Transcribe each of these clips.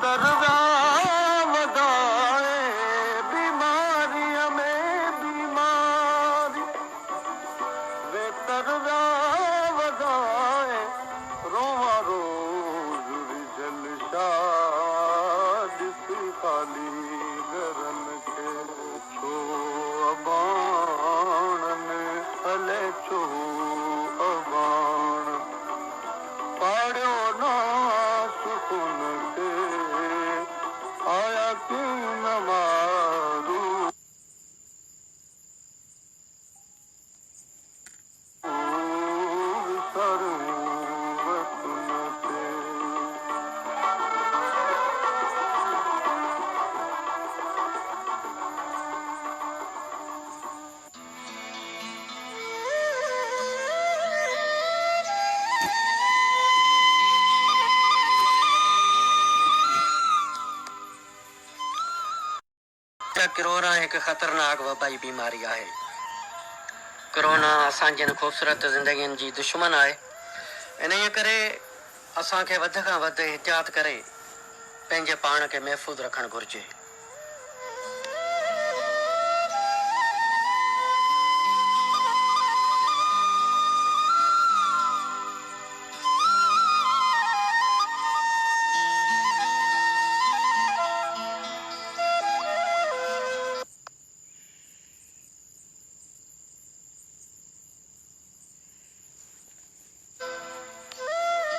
तरवा वदाए बीमारियां में बीमारी वे तरवा वदाए रोवा रोज जलशा खाली गरन के छो अबान हले छो अबान पाड़ो ना सुकुन के आया की न मारू कोरोना एक खतरनाक वबाई बीमारी है। कोरोना असांजी खूबसूरत ज़िंदगी जी दुश्मन है। इन करे असांखे वध खां वध एहतियात करे पंहिंजे पाण खे महफ़ूज़ रखणु घुरिजे।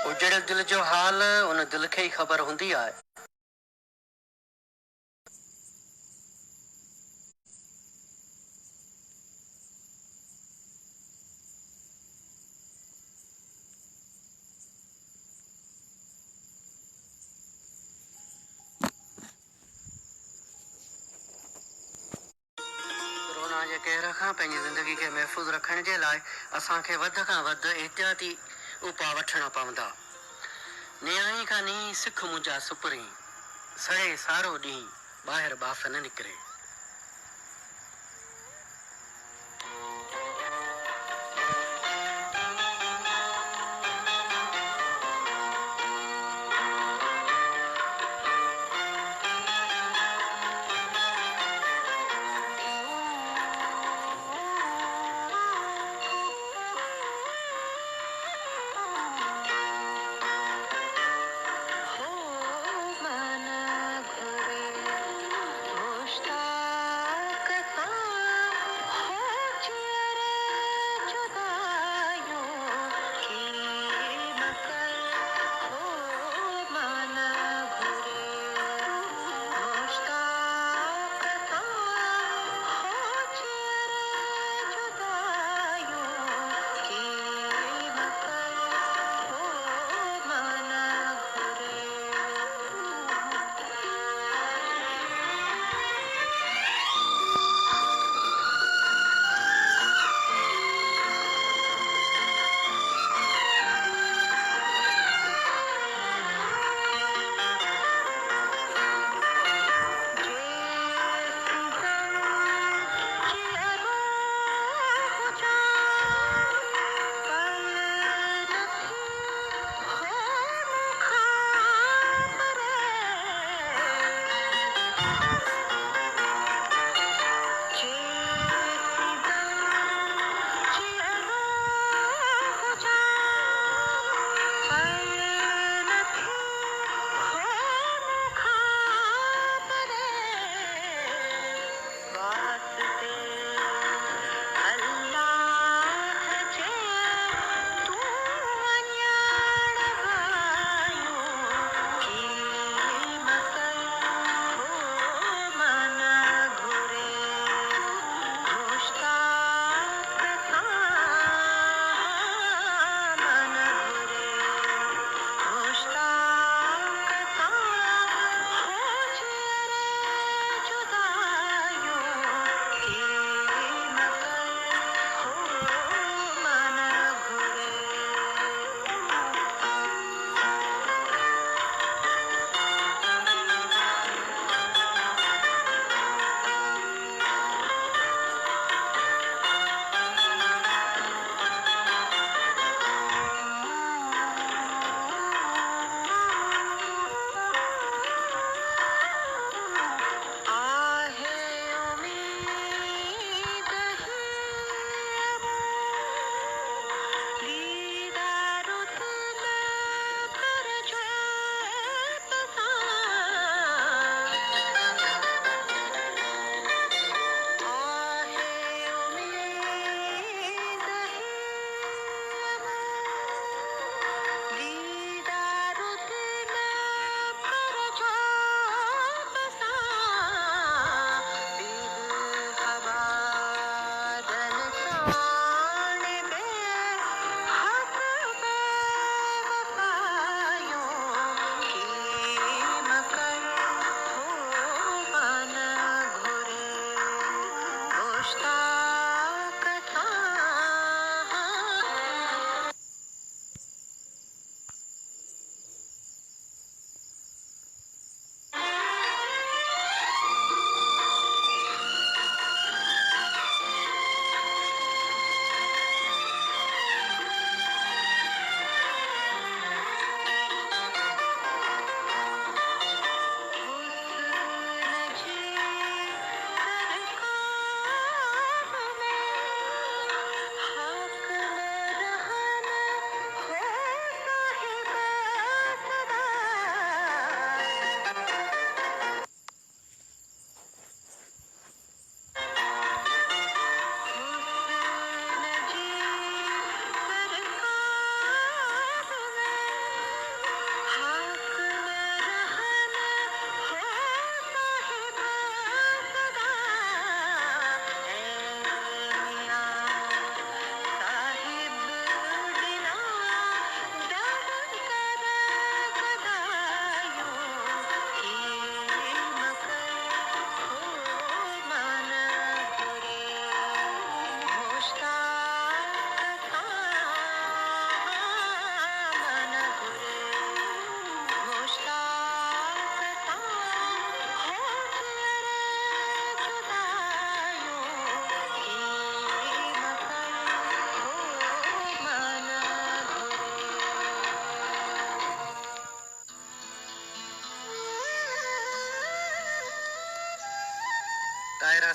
उजड़े दिल जो हाल उन दिल खे ही ख़बर हूंदी आहे। कोरोना जे कहर खां पंहिंजी ज़िंदगी खे महफ़ूज़ रखण जे लाइ असांखे वध खां वध एहतियाती उपाउ वठणा पवंदा। नियाई खां नी सिख मुंहिंजा सुपरी सड़े सारो ॾींहुं ॿाहिरि बाफ़ न निकिरे।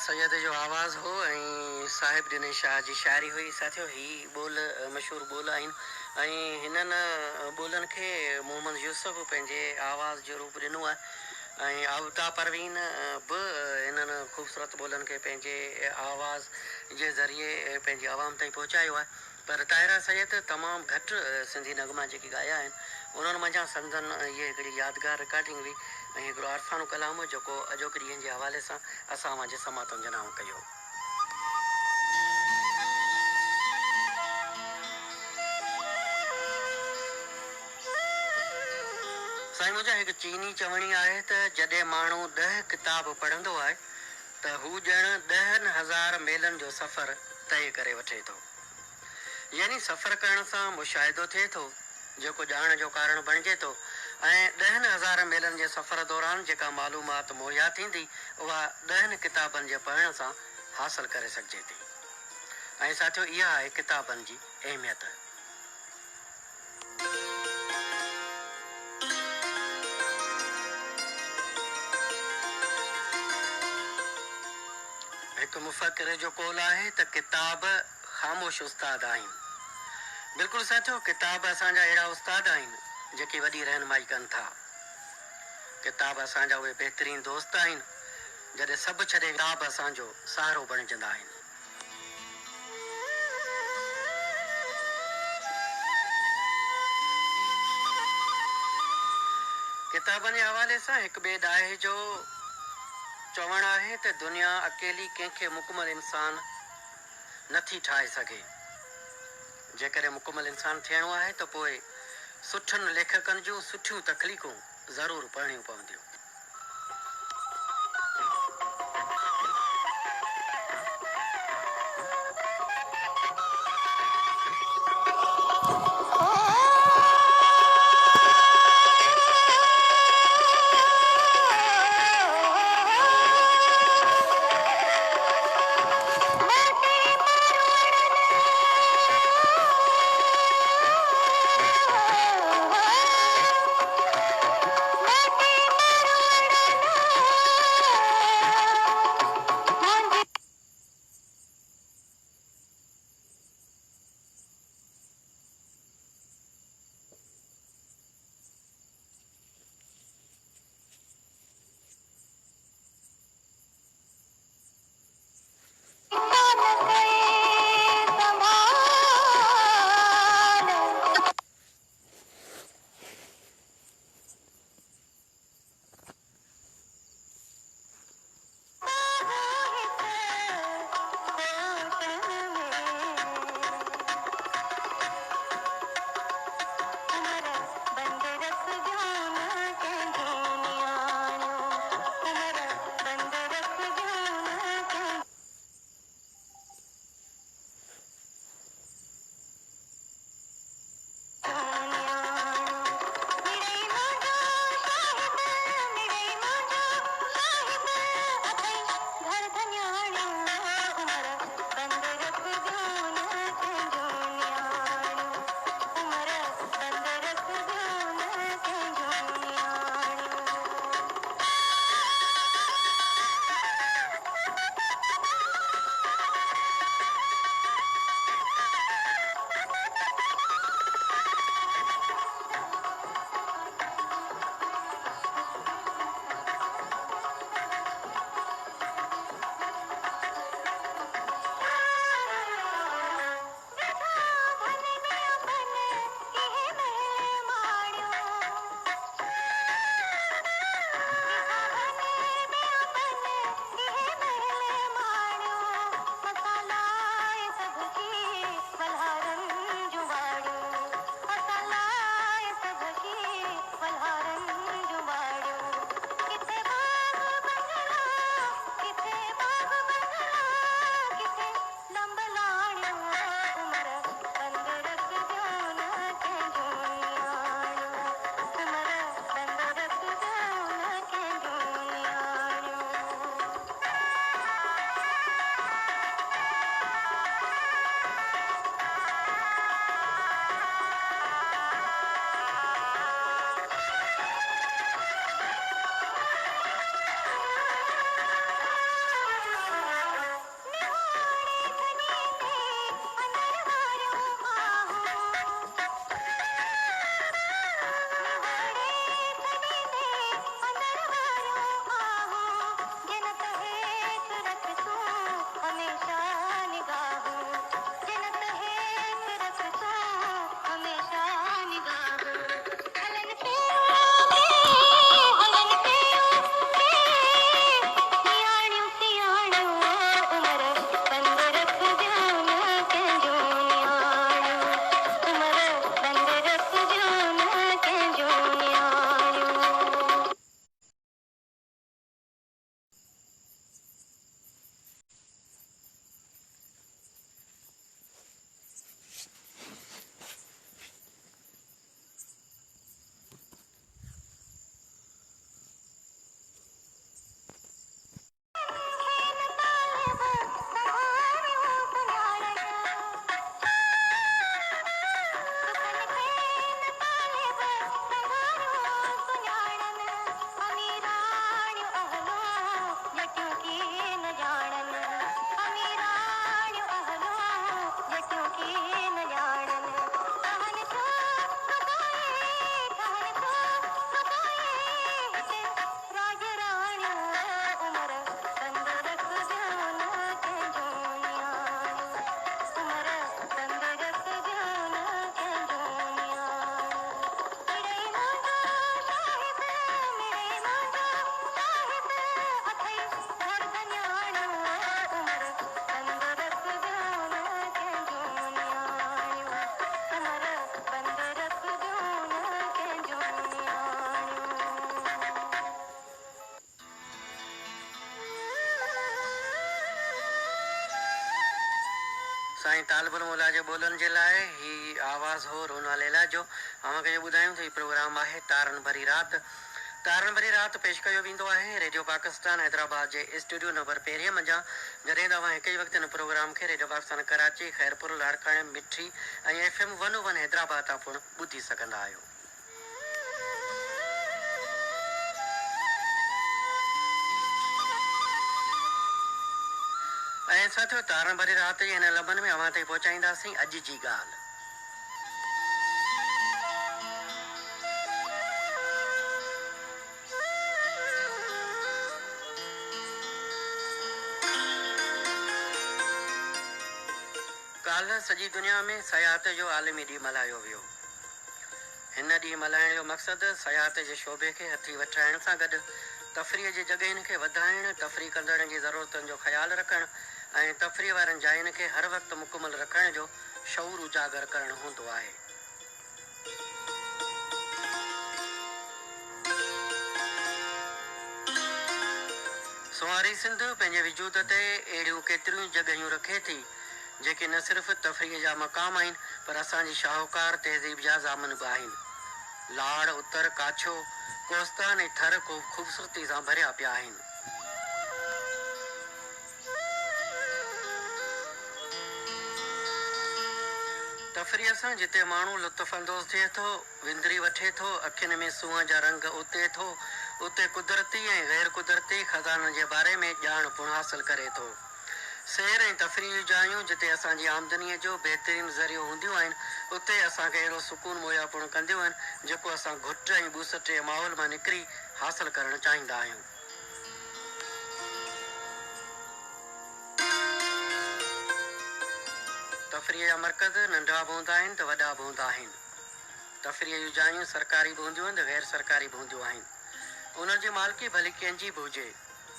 सैयद जो आवाज़ हो ऐं साहिब दिनेश शाह जी शाइरी हुई। साथियो ही ॿोल मशहूरु ॿोल आहिनि ऐं हिननि ॿोलनि खे मोहम्मद यूसुफ पंहिंजे आवाज़ जो रूप ॾिनो आहे ऐं आवता परवीन बि हिननि ख़ूबसूरत ॿोलनि खे पंहिंजे आवाज़ जे ज़रिए पंहिंजी आवाम ताईं पहुचायो आहे। पर ताहिरा सैयद तमामु घटि सिंधी नगमा जेके ॻाया आहिनि उन्हनि मंझां संदन इहे हिकिड़ी यादगार रिकॉर्डिंग हुई ऐं हिकिड़ो अरफानो कलाम हो जेको अॼोके ॾींहं जे हवाले सां असां पंहिंजे समातनि जनाऊं कयो। साईं मुंहिंजा हिकु चीनी चवणी आहे त जॾहिं माण्हू 10 किताब पढ़ंदो आहे त हू ॼण 10,000 मेलनि जो सफ़र तइ करे वठे थो। यानी सफ़र करण सां मुशाहिदो थिए थो जेको ॼाण जो कारण बणिजे थो ऐं 10,000 मेलनि जे सफ़र दौरान जेका मालूमात मुहैया थींदी उहा 10 किताबनि जे पढ़ण सां हासिल करे सघिजे थी। ऐं साथियो इहा आहे किताबनि जी अहमियत। हिकु मुफ़क्किर जो कौल आहे त किताब ख़ामोश उस्ताद आहिनि। बिल्कुलु साथियो, किताब असांजा अहिड़ा उस्ताद आहिनि जेके वॾी रहनुमाई कनि था। किताब असांजा उहे बहितरीन दोस्त आहिनि जॾहिं सभु छॾे किताब असांजो सहारो बणिजंदा आहिनि। किताबनि जे हवाले सां हिकु ॿिए ॾाहे जो चवणु आहे त दुनिया अकेली कंहिंखे मुकमल इंसान नथी ठाहे सघे। जेकॾहिं मुकमल इंसान थियणो आहे त पोइ सुठनि लेखकनि जूं सुठियूं तख़लीक़ूं ज़रूरु पढ़णियूं पवंदियूं। साईं तालबुल मौला जे ॿोलनि जे लाइ ही आवाज़ हो रोना लैला जो। अव्हांखे ॿुधायूं त हीउ प्रोग्राम आहे तारनि भरी राति। तारनि भरी राति पेश कयो वेंदो आहे रेडियो पाकिस्तान हैदराबाद जे स्टूडियो नंबर 1 मंझां, जॾहिं तव्हां हिक ई वक़्तु हिन प्रोग्राम खे रेडियो पाकिस्तान कराची, ख़ैरपुर, लाड़काणे, मिठी ऐं FM 101 हैदराबाद तां पिणु ॿुधी सघंदा आहियो। ऐं साथियो, तारनि भरी राति जे हिन लम्हनि में अव्हां ताईं पहुचाईंदासीं अॼु जी ॻाल्हि। काल्ह सॼी दुनिया में सयाहत जो आलमी ॾींहुं मल्हायो वियो। हिन ॾींहुं मल्हाइण जो मक़सदु सयाहत जे शोबे खे हथी वठाइण सां गॾु तफ़रीह जी जॻहियुनि खे वधाइण, तफ़रीह कंदड़नि जी ज़रूरतुनि जो ख़्यालु रखणु ऐं तफ़रीह वारनि जायुनि खे हर वक़्तु मुकमल रखण जो शऊर उजागर करणु हूंदो आहे। सुवारी सिंध पंहिंजे वजूद ते अहिड़ियूं केतिरियूं जॻहियूं रखे थी जेके न सिर्फ़ु तफ़रीह जा मक़ाम आहिनि पर असांजी शाहूकार तहज़ीब जा ज़ामन बि आहिनि। लाड़, उत्तर, काछो, कोस्तान ऐं थर को ख़ूबसूरती सां भरिया पिया आहिनि। तफ़रीह सां जिते माण्हू लुत्फ़ अंदोज़ थिए थो, विंदरी वठे थो, अखियुनि में सूंहं जा रंग उते थो, उते कुदरती ऐं ग़ैर कुदरती ख़ज़ाननि जे बारे में ॼाण पिणु हासिलु करे थो। सैर ऐं तफ़रीह जायूं जिते असांजी आमदनीअ जो बहितरीनु ज़रियो हूंदियूं आहिनि, उते असांखे अहिड़ो सुकून मुहैया पिणु कंदियूं आहिनि जेको असां घुट ऐं ॿूसट जे माहौल मां निकिरी हासिलु करणु चाहींदा आहियूं। तफ़रीह जा मर्कज़ नंढा बि हूंदा आहिनि त वॾा बि हूंदा आहिनि। तफ़रीह जूं जायूं सरकारी बि हूंदियूं आहिनि त ग़ैर सरकारी बि हूंदियूं आहिनि। उन्हनि जी मालिकी भली कंहिंजी बि हुजे,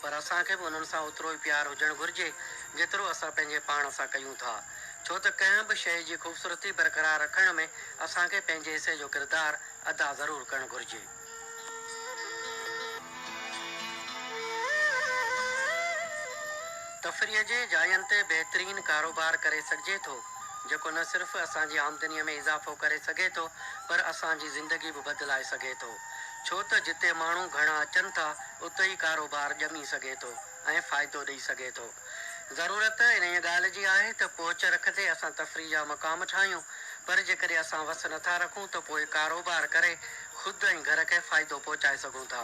पर असांखे बि उन्हनि सां ओतिरो ई प्यारु हुजणु घुरिजे जेतिरो असां पंहिंजे पाण सां कयूं था। छो त कंहिं बि शइ जी ख़ूबसूरती बरक़रार रखण में असांखे पंहिंजे हिसे जो किरदारु अदा ज़रूरु करणु घुरिजे। तफ़रीह जे जायुनि ते बहितरीनु कारोबार करे सघिजे थो जेको न सिर्फ़ु असांजी आमदनीअ में इज़ाफ़ो करे सघे थो पर असांजी ज़िंदगी बि बदिलाए सघे थो। छो त जिते माण्हू घणा अचनि था उते ई कारोबार ॼमी सघे थो ऐं फ़ाइदो ॾेई सघे थो। ज़रूरत इन ॻाल्हि जी आहे त पोच रखंदे असां तफ़रीह जा मक़ाम ठाहियूं, पर जेकॾहिं असां वस नथा रखूं त पोइ कारोबार करे ख़ुदि ऐं घर खे फ़ाइदो पहुचाए सघूं था।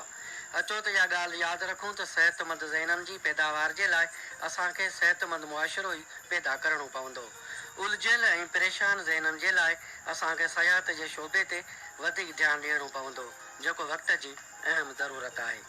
अचो त इहा ॻाल्हि यादि रखूं त सिहतमंद ज़हननि जी पैदावार जे लाइ असांखे सिहतमंद मुआशिरो ई पैदा करणो पवंदो। उलझियल ऐं परेशान ज़हननि जे लाइ असांखे सयाहत जे शोबे ते वधीक ध्यानु ॾियणो पवंदो जेको वक़्त जी अहम ज़रूरत आहे।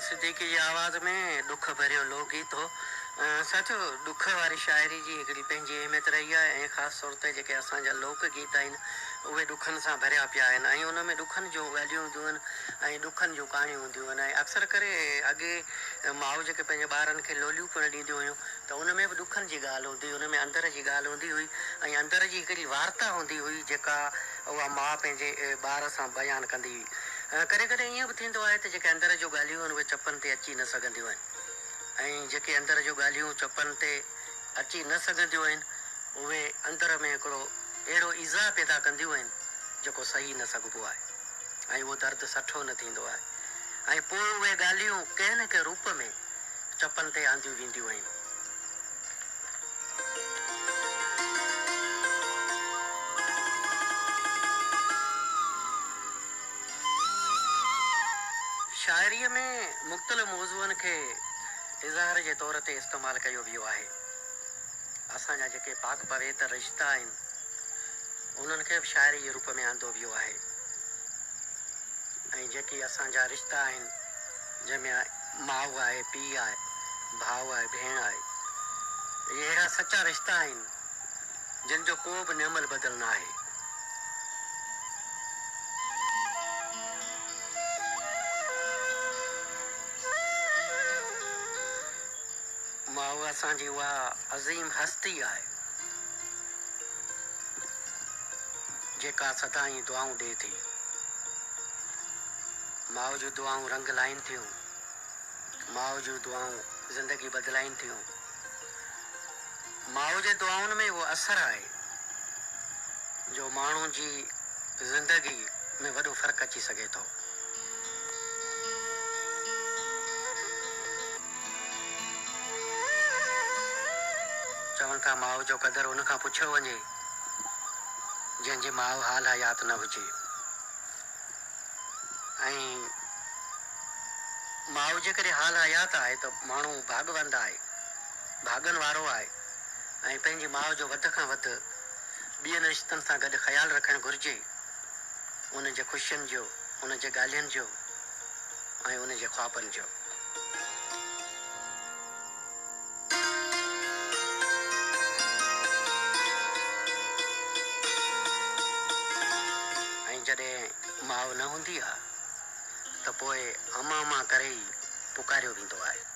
सिद्दीकी जी आवाज़ में दुख भरियो लोकगीत हो। सचो दुख वारी शाइरी जी हिकिड़ी पंहिंजी अहमियत रही आहे ऐं ख़ासि तौर ते जेके असांजा लोकगीत आहिनि उहे ॾुखनि सां भरिया पिया आहिनि ऐं उन में ॾुखनि जूं ॻाल्हियूं हूंदियूं आहिनि ऐं ॾुखनि जूं कहाणियूं हूंदियूं आहिनि ऐं अक्सर करे अॻे माउ जेके पंहिंजे ॿारनि खे लोलियूं पिणु ॾींदियूं हुयूं त उन में बि ॾुखनि जी ॻाल्हि हूंदी हुई, उन में अंदर जी ॻाल्हि हूंदी हुई ऐं अंदर जी हिकिड़ी वार्ता हूंदी हुई जेका उहा माउ पंहिंजे ॿार सां बयानु कंदी हुई। कॾहिं कॾहिं ईअं बि थींदो आहे त जेके अंदर जूं ॻाल्हियूं आहिनि उहे चपनि ते अची न सघंदियूं आहिनि ऐं जेके अंदर जूं ॻाल्हियूं चपनि ते अची न सघंदियूं आहिनि उहे अंदर में हिकिड़ो अहिड़ो ईज़ा पैदा कंदियूं आहिनि जेको सही न सघिबो आहे ऐं उहो दर्दु सठो न थींदो आहे ऐं पोइ उहे ॻाल्हियूं कंहिं न कंहिं रूप में चपनि ते आंदियूं वेंदियूं आहिनि। शाइरीअ में मुख़्तलिफ़ मौज़ूअनि खे इज़हार जे तौर ते इस्तेमालु कयो वियो आहे। असांजा जेके पाक पवित्र रिश्ता आहिनि उन्हनि खे बि शाइरी जे रूप में आंदो वियो आहे ऐं जेके असांजा रिश्ता आहिनि जंहिंमें माउ आहे, पीउ आहे, भाउ आहे, भेण आहे, इहे अहिड़ा सचा रिश्ता आहिनि जिन जो को बि नियमल बदल न आहे। माउ असांजी उहा अज़ीम हस्ती आहे जेका सदाईं दुआऊं ॾिए थी। माउ जूं दुआऊं रंग लाइनि थियूं, माउ जूं दुआऊं ज़िंदगी बदिलाइनि थियूं। माउ जे दुआउनि में उहो असरु आहे जो माण्हू जी ज़िंदगी में वॾो फ़र्क़ु अची सघे थो। चवनि था माउ जो क़दुरु उन खां पुछियो वञे जंहिंजी माउ हाल हयात न हुजे ऐं माउ जे करे हाल हयात आहे त माण्हू भागवंद आहे, भागनि वारो आहे ऐं पंहिंजी माउ जो वधि खां वधि ॿियनि रिश्तनि सां गॾु ख़्यालु रखणु घुरिजे, उन जे ख़ुशियुनि जो, उन जे ॻाल्हियुनि जो ऐं उन जे ख़्वाबनि जो। ऐं जॾहिं माउ न हूंदी आहे त पोइ अमा अमा करे ई पुकारियो वेंदो आहे।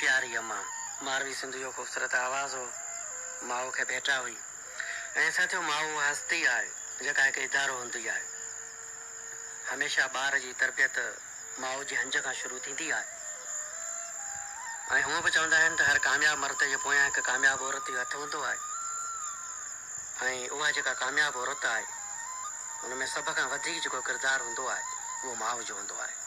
प्यारी अम्मा मारवी सिंध जो ख़ूबसूरत आवाज़ हो माओ खे भेटा हुई ऐं साथियो माओ हस्ती आहे जेका हिकु इदारो हूंदी आहे हमेशह ॿार जी तरबियत माओ जी हंज खां शुरू थींदी आहे ऐं हूअं बि चवंदा आहिनि त हर कामयाब मर्द जे पोयां हिकु कामयाब औरत जो हथु हूंदो आहे ऐं उहा जेका कामयाब औरत आहे उन में सभ खां वधीक जेको किरदारु हूंदो आहे उहो माउ जो हूंदो आहे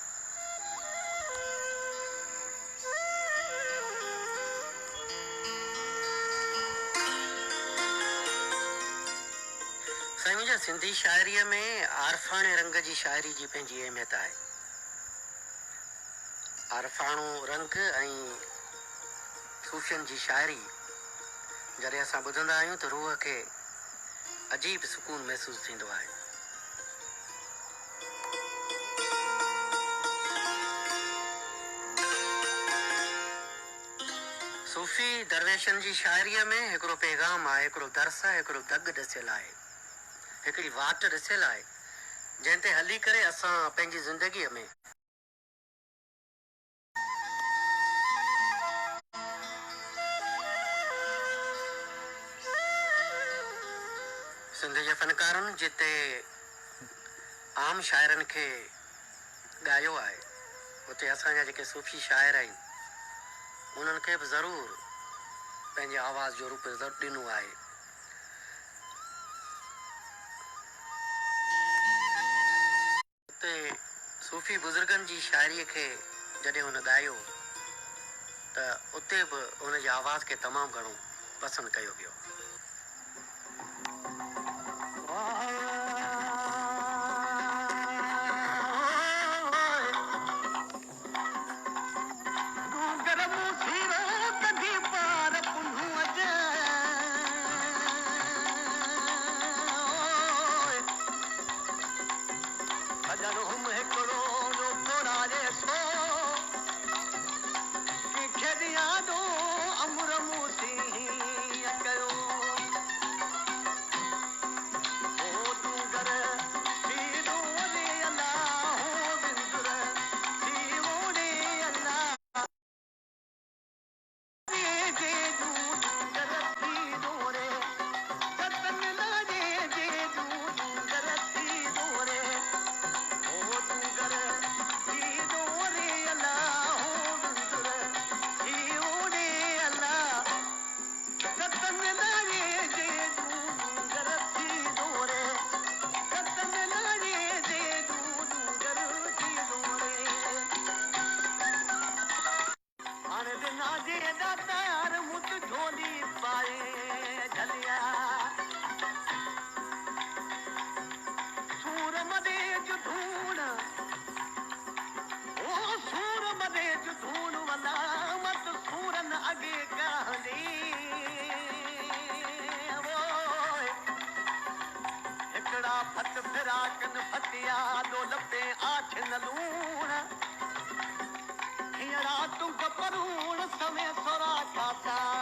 साईं मुंहिंजा सिंधी शाइरीअ में आरफाणे रंग जी शाइरी जी पंहिंजी अहमियत आहे आरफाणो रंग ऐं सूफ़ियनि जी शाइरी जॾहिं असां ॿुधंदा आहियूं त रूह खे अजीब सुकून महसूसु थींदो आहे सूफ़ी दरवेशनि जी शाइरीअ में हिकिड़ो पैगाम आहे हिकिड़ो दर्स आहे हिकिड़ो दग ॾसियलु आहे हिकिड़ी वाट ॾसियलु आहे जंहिं ते हली करे असां पंहिंजी ज़िंदगीअ में सिंध जे फनकारनि जिते आम शाइरनि खे ॻायो आहे उते असांजा जेके सूफ़ी शाइर आहिनि उन्हनि खे बि ज़रूरु पंहिंजे आवाज़ जो रूप ॾिनो आहे उते सूफ़ी बुज़ुर्गनि जी शाइरीअ खे जॾहिं हुन ॻायो त उते बि हुनजे आवाज़ खे तमामु घणो पसंदि कयो वियो समय सोरा खाता